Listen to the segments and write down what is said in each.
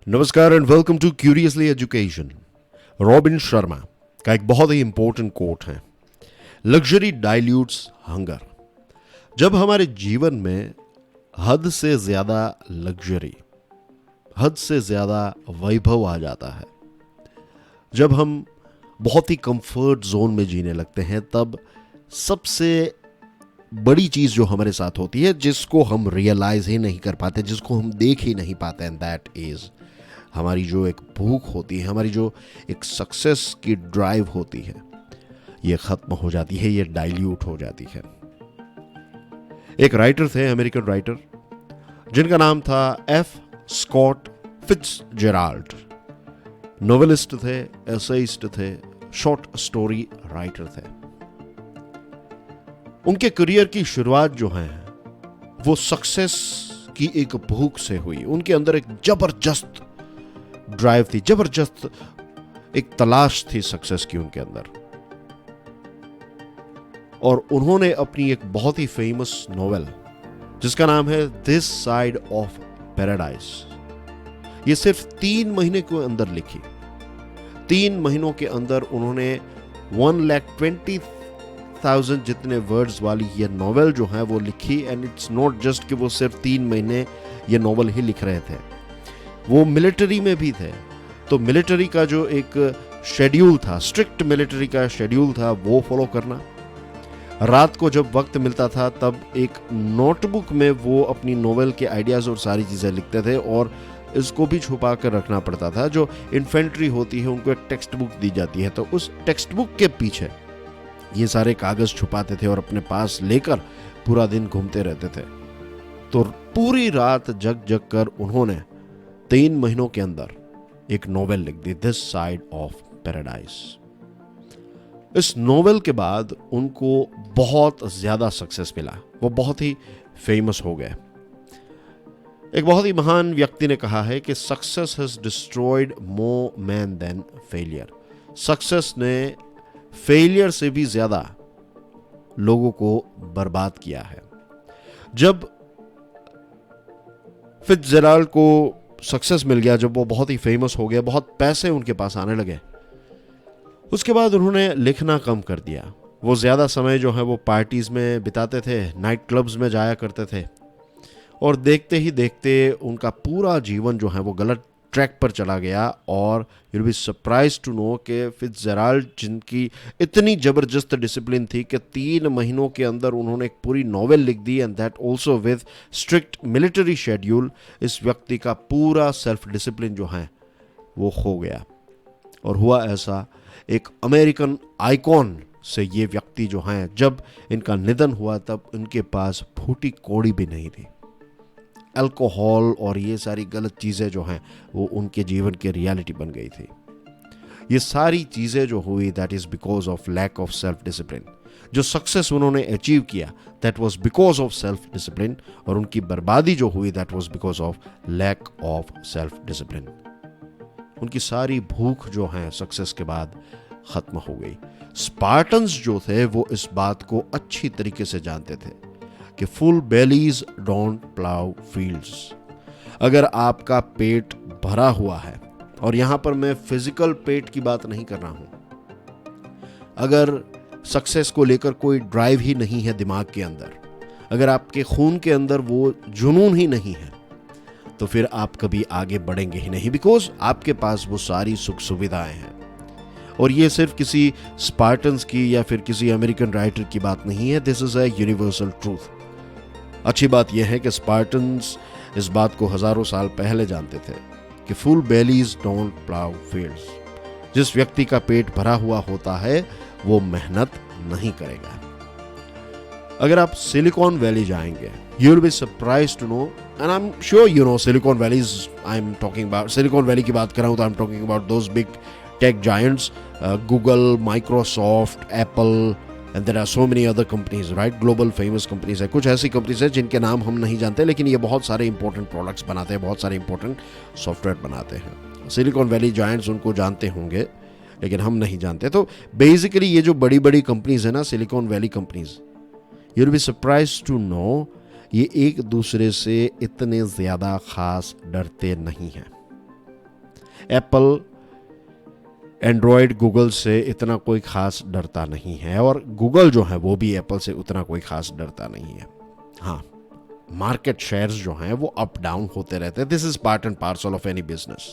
नमस्कार and welcome to curiously education. Robin Sharma का एक बहुत ही इंपॉर्टेंट कोट है, लग्जरी डाइल्यूट्स हंगर। जब हमारे जीवन में हद से ज्यादा लग्जरी, हद से ज्यादा वैभव आ जाता है, जब हम बहुत ही कंफर्ट जोन में जीने लगते हैं, तब सबसे बड़ी चीज जो हमारे साथ होती है, जिसको हम रियलाइज ही नहीं कर पाते, जिसको हम देख ही नहीं पाते, एंड दैट इज हमारी जो एक भूख होती है, हमारी जो एक सक्सेस की ड्राइव होती है, ये खत्म हो जाती है, ये डाइल्यूट हो जाती है। एक राइटर थे, अमेरिकन राइटर, जिनका नाम था एफ स्कॉट फिट्जजेराल्ड। नोवेलिस्ट थे, एसेइस्ट थे, शॉर्ट स्टोरी राइटर थे। उनके करियर की शुरुआत जो है वो सक्सेस की एक भूख से हुई। उनके अंदर एक जबरदस्त ड्राइव थी, जबरदस्त एक तलाश थी सक्सेस की उनके अंदर। और उन्होंने अपनी एक बहुत ही फेमस नोवेल, जिसका नाम है दिस साइड ऑफ पैराडाइज, ये सिर्फ 3 महीने के अंदर लिखी। 3 महीनों के अंदर उन्होंने 1,20,000 जितने वर्ड्स वाली ये नोवेल जो है वो लिखी। एंड इट्स नॉट जस्ट कि वो सिर्फ 3 महीने ये नोवेल ही लिख रहे थे, वो मिलिट्री में भी थे। तो मिलिट्री का जो एक शेड्यूल था, स्ट्रिक्ट मिलिट्री का शेड्यूल था, वो फॉलो करना। रात को जब वक्त मिलता था तब एक नोटबुक में वो अपनी नोवेल के आइडियाज और सारी चीजें लिखते थे, और इसको भी छुपा कर रखना पड़ता था। जो इन्फेंट्री होती है उनको एक टेक्स्ट बुक दी जाती है, तो उस टेक्स्ट बुक के पीछे ये सारे कागज छुपाते थे और अपने पास लेकर पूरा दिन घूमते रहते थे। तो पूरी रात जग जग कर उन्होंने 3 महीनों के अंदर एक नोवेल लिख दी, दिस साइड ऑफ पैराडाइज। इस नोवेल के बाद उनको बहुत ज्यादा सक्सेस मिला, वो बहुत ही फेमस हो गए। एक बहुत ही महान व्यक्ति ने कहा है कि success has destroyed more men than failure. Success ने फेलियर से भी ज्यादा लोगों को बर्बाद किया है। जब फिट्जजेराल्ड को सक्सेस मिल गया, जब वो बहुत ही फेमस हो गया, बहुत पैसे उनके पास आने लगे, उसके बाद उन्होंने लिखना कम कर दिया। वो ज़्यादा समय जो है वो पार्टीज में बिताते थे, नाइट क्लब्स में जाया करते थे, और देखते ही देखते उनका पूरा जीवन जो है वो गलत ट्रैक पर चला गया। और you will be surprise to know कि फिट्जजेराल्ड, जिनकी इतनी ज़बरदस्त डिसिप्लिन थी कि 3 महीनों के अंदर उन्होंने एक पूरी नॉवेल लिख दी, and that also with strict military schedule, इस व्यक्ति का पूरा सेल्फ डिसिप्लिन जो है वो खो गया। और हुआ ऐसा, एक अमेरिकन आइकॉन से ये व्यक्ति जो हैं, जब इनका निधन हुआ तब इनके पास फूटी कौड़ी भी नहीं थी। अल्कोहल और ये सारी गलत चीज़ें जो हैं वो उनके जीवन की रियलिटी बन गई थी। ये सारी चीज़ें जो हुई, that is because of lack of self discipline. जो सक्सेस उन्होंने अचीव किया, that was because of self discipline, और उनकी बर्बादी जो हुई, that was because of lack of self discipline. उनकी सारी भूख जो है सक्सेस के बाद खत्म हो गई। स्पार्टन्स जो थे वो इस बात को अच्छी तरीके से जानते थे कि फुल बेलीज डोंट प्लाउ फील्ड्स। अगर आपका पेट भरा हुआ है, और यहां पर मैं फिजिकल पेट की बात नहीं कर रहा हूं, अगर सक्सेस को लेकर कोई ड्राइव ही नहीं है दिमाग के अंदर, अगर आपके खून के अंदर वो जुनून ही नहीं है, तो फिर आप कभी आगे बढ़ेंगे ही नहीं, बिकॉज आपके पास वो सारी सुख सुविधाएं हैं। और ये सिर्फ किसी स्पार्टन्स की या फिर किसी अमेरिकन राइटर की बात नहीं है, this is a universal truth. अच्छी बात यह है कि स्पार्टन्स इस बात को हजारों साल पहले जानते थे कि फुल बेलीज डोंट प्लाउ फील्ड्स। जिस व्यक्ति का पेट भरा हुआ होता है वो मेहनत नहीं करेगा। अगर आप सिलिकॉन वैली जाएंगे, you will be surprised to know, and I'm sure you know Silicon Valley's, I'm talking about Silicon Valley की बात कर रहा हूँ तो I'm talking about those big tech giants, Google, Microsoft, Apple, and there are so many other companies, right? Global famous companies है। कुछ ऐसी companies है जिनके नाम हम नहीं जानते, लेकिन ये बहुत सारे इंपॉर्टेंट प्रोडक्ट्स बनाते हैं, बहुत सारे इंपॉर्टेंट सॉफ्टवेयर बनाते हैं। सिलिकॉन वैली जायंट्स उनको जानते होंगे, लेकिन हम नहीं जानते। तो बेसिकली ये जो बड़ी बड़ी कंपनीज है ना, Silicon Valley companies, you will be surprised to know, ये एक दूसरे से इतने ज्यादा खास डरते नहीं हैं। एप्पल एंड्रॉयड गूगल से इतना कोई खास डरता नहीं है, और गूगल जो है वो भी एप्पल से उतना कोई खास डरता नहीं है। हाँ, मार्केट शेयर्स जो हैं वो अप डाउन होते रहते हैं। This is part and parcel of any business.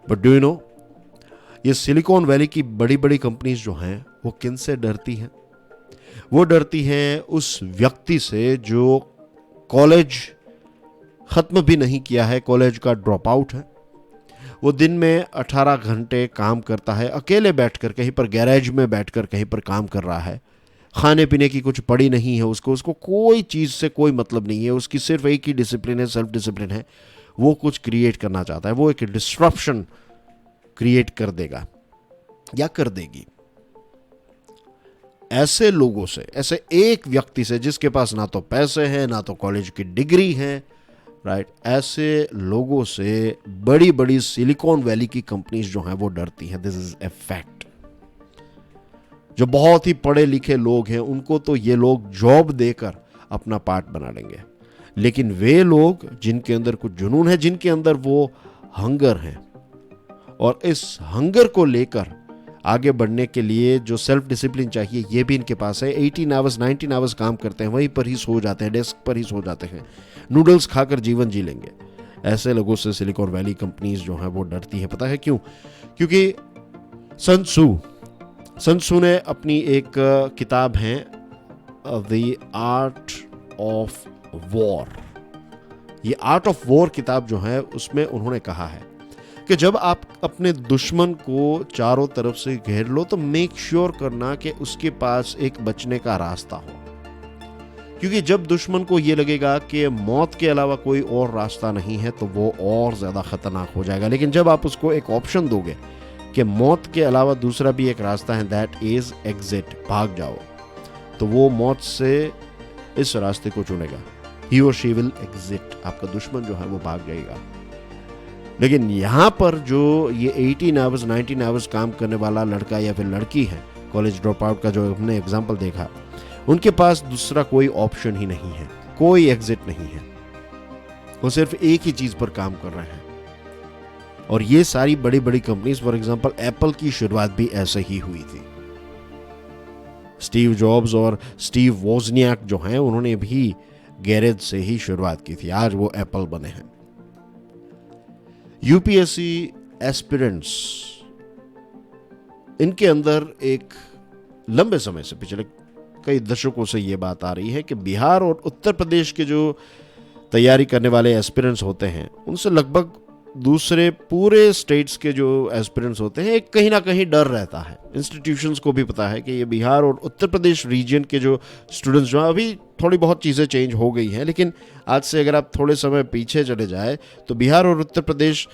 But do you know, ये सिलिकॉन वैली की बड़ी बड़ी कंपनीज जो हैं वो किन से डरती हैं? वो डरती हैं उस व्यक्ति से जो कॉलेज खत्म भी नहीं किया है, कॉलेज का ड्रॉप आउट है। वो दिन में 18 घंटे काम करता है, अकेले बैठकर कहीं पर गैरेज में बैठकर कहीं पर काम कर रहा है। खाने पीने की कुछ पड़ी नहीं है उसको कोई चीज़ से कोई मतलब नहीं है। उसकी सिर्फ एक ही डिसिप्लिन है, सेल्फ डिसिप्लिन है। वो कुछ क्रिएट करना चाहता है, वो एक डिस्ट्रप्शन क्रिएट कर देगा या कर देगी। ऐसे लोगों से, ऐसे एक व्यक्ति से जिसके पास ना तो पैसे हैं ना तो कॉलेज की डिग्री है, राइट, ऐसे लोगों से बड़ी बड़ी सिलिकॉन वैली की कंपनीज जो हैं वो डरती हैं। This is a fact. जो बहुत ही पढ़े लिखे लोग हैं उनको तो ये लोग जॉब देकर अपना पार्ट बना लेंगे, लेकिन वे लोग जिनके अंदर कुछ जुनून है, जिनके अंदर वो हंगर है, और इस हंगर को लेकर आगे बढ़ने के लिए जो सेल्फ डिसिप्लिन चाहिए ये भी इनके पास है। 18 आवर्स 19 आवर्स काम करते हैं, वहीं पर ही सो जाते हैं, डेस्क पर ही सो जाते हैं, नूडल्स खाकर जीवन जी लेंगे। ऐसे लोगों से सिलिकॉन वैली कंपनीज जो हैं वो डरती हैं। पता है क्यों? क्योंकि सन त्सू ने अपनी एक किताब है द आर्ट ऑफ वॉर, ये आर्ट ऑफ वॉर किताब जो है उसमें उन्होंने कहा है कि जब आप अपने दुश्मन को चारों तरफ से घेर लो तो मेक श्योर करना कि उसके पास एक बचने का रास्ता हो, क्योंकि जब दुश्मन को ये लगेगा कि मौत के अलावा कोई और रास्ता नहीं है तो वो और ज़्यादा खतरनाक हो जाएगा। लेकिन जब आप उसको एक ऑप्शन दोगे कि मौत के अलावा दूसरा भी एक रास्ता है, दैट इज एग्जिट, भाग जाओ, तो वो मौत से इस रास्ते को चुनेगा। ही और शी विल एग्जिट, आपका दुश्मन जो है वो भाग जाएगा। लेकिन यहाँ पर जो ये 18 आवर्स 19 आवर्स काम करने वाला लड़का या फिर लड़की है, कॉलेज ड्रॉप आउट का जो हमने एग्जाम्पल देखा, उनके पास दूसरा कोई ऑप्शन ही नहीं है, कोई एग्जिट नहीं है। वो सिर्फ एक ही चीज पर काम कर रहे हैं। और ये सारी बड़ी बड़ी कंपनीज, फॉर एग्जांपल एप्पल की शुरुआत भी ऐसे ही हुई थी। स्टीव जॉब्स और स्टीव वोजनियाक जो हैं उन्होंने भी गैरेज से ही शुरुआत की थी, आज वो एप्पल बने हैं। यूपीएससी एस्पिरेंट्स, इनके अंदर एक लंबे समय से, पिछले कई दशकों से ये बात आ रही है कि बिहार और उत्तर प्रदेश के जो तैयारी करने वाले एस्पिरेंट्स होते हैं उनसे लगभग दूसरे पूरे स्टेट्स के जो एस्पिरेंट्स होते हैं एक कहीं ना कहीं डर रहता है। इंस्टीट्यूशंस को भी पता है कि ये बिहार और उत्तर प्रदेश रीजन के जो स्टूडेंट्स जो हैं, अभी थोड़ी बहुत चीज़ें चेंज हो गई हैं, लेकिन आज से अगर आप थोड़े समय पीछे चले जाए तो बिहार और उत्तर प्रदेश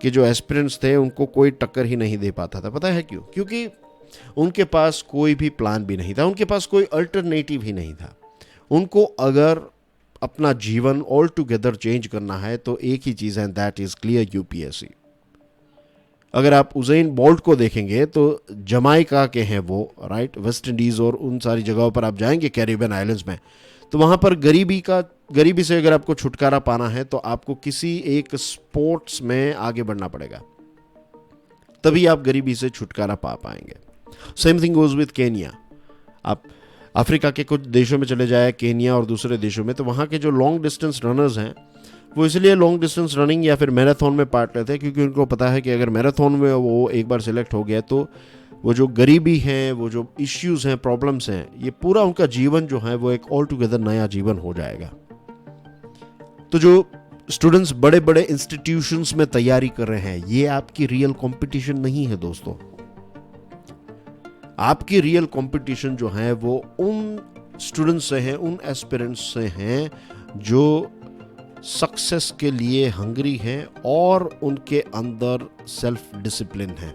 के जो एस्पिरेंट्स थे उनको कोई टक्कर ही नहीं दे पाता था। पता है क्यों? क्योंकि उनके पास कोई भी प्लान भी नहीं था, उनके पास कोई अल्टरनेटिव ही नहीं था। उनको अगर अपना जीवन ऑल टुगेदर चेंज करना है तो एक ही चीज़ है, दैट इज क्लियर यूपीएससी। अगर आप उज़ैन बोल्ट को देखेंगे तो जमाइका के हैं वो, राइट, वेस्ट इंडीज़ और उन सारी जगहों पर आप जाएंगे कैरिबियन आइलैंड्स में, तो वहाँ पर गरीबी से अगर आपको छुटकारा पाना है तो आपको किसी एक स्पोर्ट्स में आगे बढ़ना पड़ेगा, तभी आप गरीबी से छुटकारा पा पाएंगे। Same thing goes with Kenya. आप अफ्रीका के कुछ देशों में चले जाए, केनिया और दूसरे देशों में, तो वहाँ के जो लॉन्ग डिस्टेंस रनर्स हैं वो इसलिए लॉन्ग डिस्टेंस रनिंग या फिर मैराथन में पार्ट लेते हैं क्योंकि उनको पता है कि अगर मैराथन में वो एक बार सिलेक्ट हो गया तो वो जो गरीबी है, वो जो इश्यूज़ हैं, प्रॉब्लम्स हैं, ये पूरा उनका जीवन जो है वो एक ऑल टुगेदर नया जीवन हो जाएगा। तो जो स्टूडेंट्स बड़े बड़े इंस्टीट्यूशंस में तैयारी कर रहे हैं, ये आपकी रियल कंपटीशन नहीं है दोस्तों। आपकी रियल कंपटीशन जो है वो उन स्टूडेंट्स से है, उन एस्पिरेंट्स से हैं जो सक्सेस के लिए हंग्री हैं और उनके अंदर सेल्फ डिसिप्लिन है।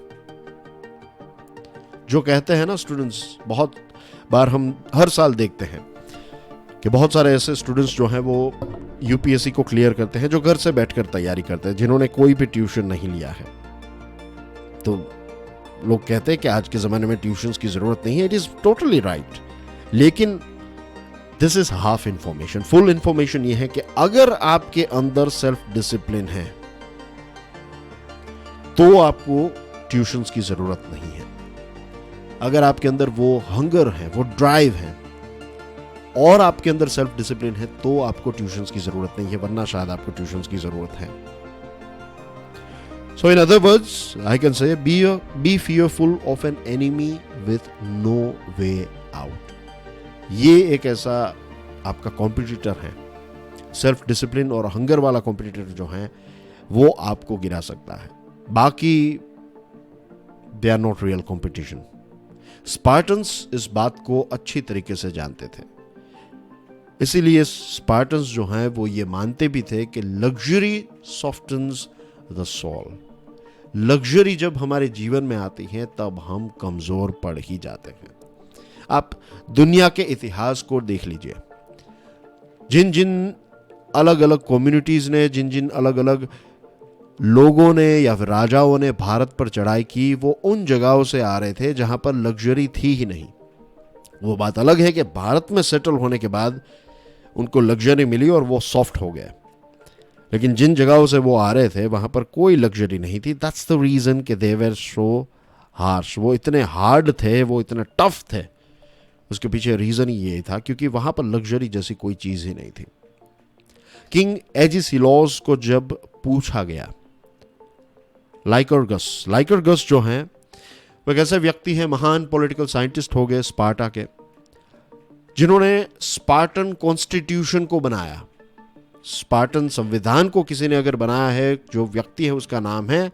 जो कहते हैं ना स्टूडेंट्स, बहुत बार हम हर साल देखते हैं कि बहुत सारे ऐसे स्टूडेंट्स जो हैं वो यूपीएससी को क्लियर करते हैं जो घर से बैठकर तैयारी करते हैं, जिन्होंने कोई भी ट्यूशन नहीं लिया है। तो लोग कहते हैं कि आज के ज़माने में ट्यूशन्स की ज़रूरत नहीं है। इट इज़ टोटली राइट, लेकिन this is half information. Full information ये है कि अगर आपके अंदर सेल्फ डिसिप्लिन है तो आपको ट्यूशंस की जरूरत नहीं है। अगर आपके अंदर वो हंगर है, वो ड्राइव है और आपके अंदर सेल्फ डिसिप्लिन है, तो आपको ट्यूशंस की जरूरत नहीं है, वरना शायद आपको ट्यूशंस की जरूरत है। So in other words, I can say be fearful of an enemy with no way out. ये एक ऐसा आपका कॉम्पिटिटर है, सेल्फ डिसिप्लिन और हंगर वाला कॉम्पिटिटर जो है वो आपको गिरा सकता है। बाकी they are not real competition. Spartans इस बात को अच्छी तरीके से जानते थे, इसीलिए स्पार्टन्स जो हैं वो ये मानते भी थे कि luxury softens the soul. Luxury जब हमारे जीवन में आती है तब हम कमजोर पड़ ही जाते हैं। आप दुनिया के इतिहास को देख लीजिए, जिन जिन अलग अलग कम्युनिटीज ने, जिन जिन अलग अलग लोगों ने या फिर राजाओं ने भारत पर चढ़ाई की, वो उन जगहों से आ रहे थे जहां पर लग्जरी थी ही नहीं। वो बात अलग है कि भारत में सेटल होने के बाद उनको लग्जरी मिली और वो सॉफ्ट हो गए, लेकिन जिन जगहों से वो आ रहे थे वहां पर कोई लग्जरी नहीं थी। दैट्स द रीजन कि दे वर सो हार्श। वो इतने हार्ड थे, वो इतने टफ थे। उसके पीछे रीजन ही ये था क्योंकि वहां पर लग्जरी जैसी कोई चीज ही नहीं थी। किंग एजिसिलोस को जब पूछा गया, लाइकरगस जो हैं वो एक ऐसे व्यक्ति हैं, महान पॉलिटिकल साइंटिस्ट हो गए स्पार्टा के, जिन्होंने स्पार्टन कॉन्स्टिट्यूशन को बनाया। स्पार्टन संविधान को किसी ने अगर बनाया है, जो व्यक्ति है उसका नाम है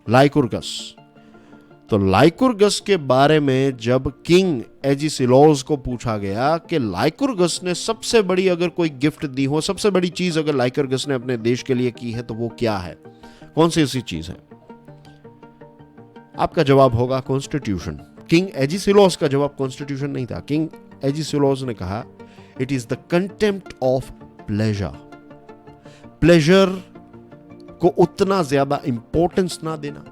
लाइकुर्गस। तो लाइकुर्गस के बारे में जब किंग एजिसिलोस को पूछा गया कि लाइकुर्गस ने सबसे बड़ी अगर कोई गिफ्ट दी हो, सबसे बड़ी चीज अगर लाइकुर्गस ने अपने देश के लिए की है तो वो क्या है, कौन सी ऐसी चीज है? आपका जवाब होगा कॉन्स्टिट्यूशन। किंग एजिसिलोस का जवाब कॉन्स्टिट्यूशन नहीं था। किंग एजिसिलोस ने कहा it is the contempt of pleasure. Pleasure को उतना ज्यादा इंपॉर्टेंस ना देना,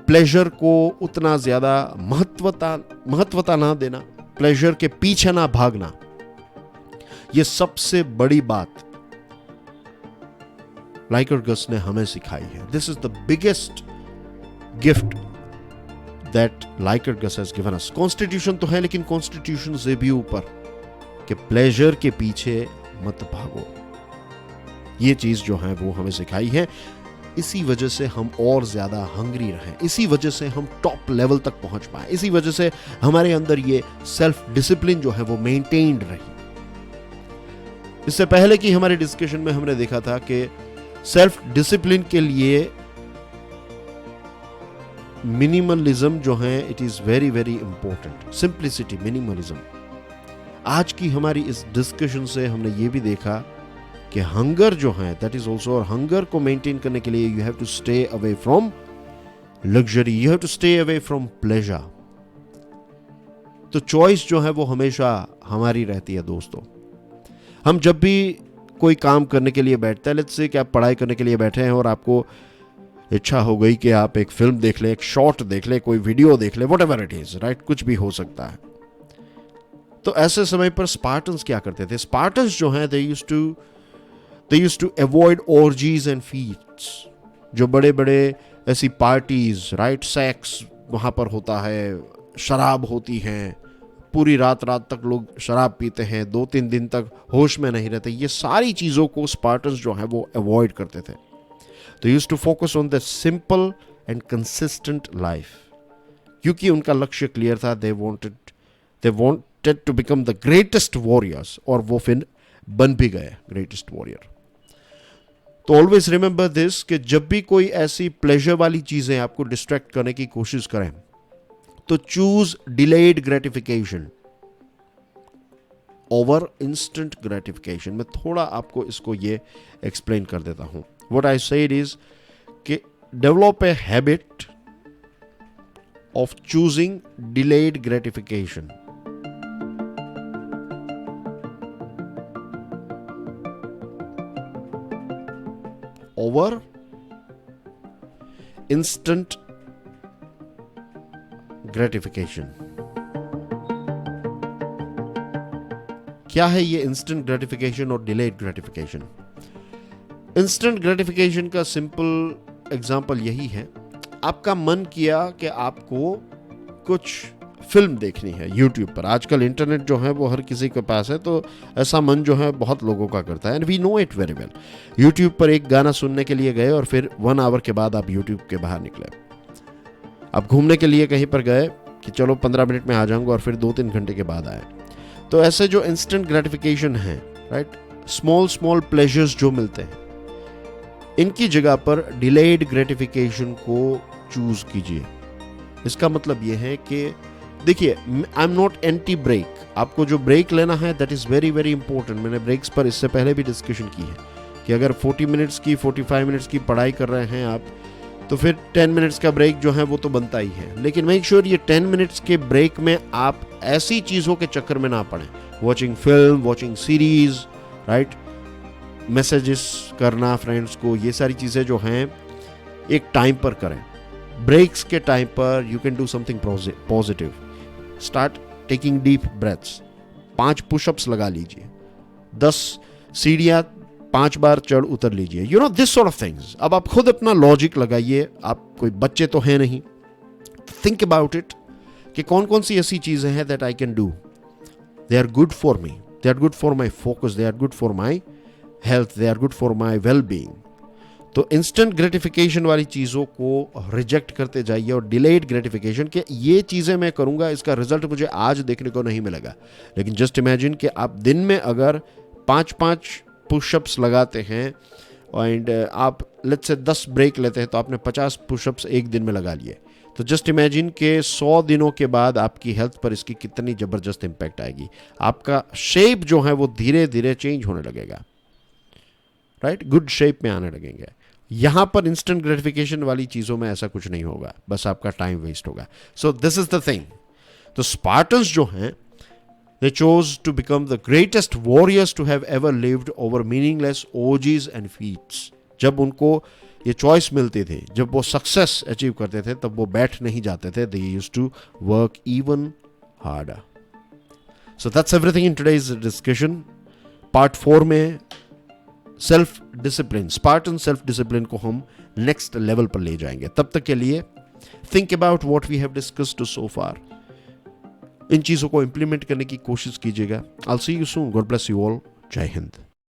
प्लेजर को उतना ज्यादा महत्वता ना देना, प्लेजर के पीछे ना भागना, यह सबसे बड़ी बात लाइकरगस ने हमें सिखाई है। This is the biggest gift that Lycurgus has given us. Constitution तो है, लेकिन कॉन्स्टिट्यूशन से भी ऊपर कि प्लेजर के पीछे मत भागो। ये चीज जो है वो हमें सिखाई है। इसी वजह से हम और ज्यादा हंग्री रहें, इसी वजह से हम टॉप लेवल तक पहुंच पाए, इसी वजह से हमारे अंदर ये सेल्फ डिसिप्लिन जो है वो मेंटेन्ड रही। इससे पहले की हमारे डिस्कशन में हमने देखा था कि सेल्फ डिसिप्लिन के लिए मिनिमलिज्म जो है it is very very important. Simplicity, minimalism. आज की हमारी इस डिस्कशन से हमने ये भी देखा कि हंगर जो है दैट इज ऑल्सो, और हंगर को मेंटेन करने के लिए you have to stay away from luxury, you have to stay away from pleasure. तो चॉइस जो है वो हमेशा हमारी रहती है दोस्तों। हम जब भी कोई काम करने के लिए बैठते हैं, लेट्स से कि आप पढ़ाई करने के लिए बैठे हैं और आपको इच्छा हो गई कि आप एक फिल्म देख लें, एक शॉर्ट देख लें, कोई वीडियो देख लें, व्हाटएवर इट इज, राइट, कुछ भी हो सकता है। तो ऐसे समय पर स्पार्टन्स क्या करते थे? स्पार्टन्स जो हैं they used to avoid orgies and feasts. जो बड़े बड़े ऐसी पार्टीज, राइट, सेक्स वहां पर होता है, शराब होती है, पूरी रात तक लोग शराब पीते हैं, 2-3 दिन तक होश में नहीं रहते। ये सारी चीजों को स्पार्टन्स जो है वो अवॉइड करते थे। They used to focus on the simple and consistent life, क्योंकि उनका लक्ष्य क्लियर था। They wanted to become the greatest warriors, और वो फिर बन भी गए greatest warrior। तो always remember this कि जब भी कोई ऐसी प्लेजर वाली चीजें आपको डिस्ट्रैक्ट करने की कोशिश करें तो choose delayed gratification over instant gratification. मैं थोड़ा आपको इसको ये एक्सप्लेन कर देता हूं। What I said is कि develop a habit of choosing delayed gratification over instant gratification। क्या है ये इंस्टेंट ग्रेटिफिकेशन और डिलेड ग्रेटिफिकेशन? इंस्टेंट ग्रेटिफिकेशन का सिंपल एग्जाम्पल यही है आपका मन किया कि आपको कुछ फिल्म देखनी है यूट्यूब पर। आजकल इंटरनेट जो है वो हर किसी के पास है, तो ऐसा मन जो है बहुत लोगों का करता है, and we know it very well. YouTube पर एक गाना सुनने के लिए गए और फिर 1 आवर के बाद आप यूट्यूब के बाहर निकले। आप घूमने के लिए कहीं पर गए कि चलो 15 मिनट में आ जाऊंगा, और फिर 2-3 घंटे के बाद आए। तो ऐसे जो इंस्टेंट ग्रेटिफिकेशन है, राइट, स्मॉल प्लेजर्स जो मिलते हैं, इनकी जगह पर डिलेड ग्रेटिफिकेशन को चूज कीजिए। इसका मतलब यह है कि देखिए, I am not anti break. आपको जो ब्रेक लेना है that is very very important. मैंने ब्रेक्स पर इससे पहले भी डिस्कशन की है कि अगर 40 मिनट्स की 45 मिनट्स की पढ़ाई कर रहे हैं आप, तो फिर 10 मिनट्स का ब्रेक जो है वो तो बनता ही है। लेकिन मेक श्योर ये 10 मिनट्स के ब्रेक में आप ऐसी चीज़ों के चक्कर में ना पड़ें, watching film, watching series, right, messages करना फ्रेंड्स को, ये सारी चीज़ें जो हैं एक टाइम पर करें। ब्रेक्स के टाइम पर you can do something positive. Start taking deep breaths. 5 pushups लगा लीजिए, 10 सीढ़ियाँ 5 बार चढ़ उतर लीजिए, you know this sort of things. अब आप खुद अपना लॉजिक लगाइए, आप कोई बच्चे तो हैं नहीं, थिंक अबाउट इट कि कौन कौन सी ऐसी चीज़ें हैं that I can do, they are good for me, they are good for my focus, they are good for my health, they are good for my well being. तो instant gratification वाली चीज़ों को रिजेक्ट करते जाइए, और delayed gratification के ये चीज़ें मैं करूँगा, इसका रिजल्ट मुझे आज देखने को नहीं मिलेगा। लेकिन जस्ट इमेजिन कि आप दिन में अगर 5-5 पुशअप्स लगाते हैं एंड आप लेट्स से 10 ब्रेक लेते हैं, तो आपने 50 पुशअप्स एक दिन में लगा लिए। तो जस्ट इमेजिन कि 100 दिनों के बाद आपकी हेल्थ पर इसकी कितनी ज़बरदस्त इम्पैक्ट आएगी। आपका शेप जो है वो धीरे धीरे चेंज होने लगेगा, राइट, गुड शेप में आने लगेंगे। यहां पर इंस्टेंट ग्रेटिफिकेशन वाली चीजों में ऐसा कुछ नहीं होगा, बस आपका टाइम वेस्ट होगा। So this is the thing. तो स्पार्टन्स जो हैं, they chose to become the greatest warriors to have ever lived over meaningless orgies and feats। जब उनको ये चॉइस मिलती थी, जब वो सक्सेस अचीव करते थे, तब वो बैठ नहीं जाते थे, they used to work even harder। So that's everything in today's discussion। Part 4 में self discipline, Spartan self discipline को हम नेक्स्ट लेवल पर ले जाएंगे। तब तक के लिए think about what we have discussed so far. इन चीज़ों को इंप्लीमेंट करने की कोशिश कीजिएगा। I will see you soon. God bless you all. जय हिंद।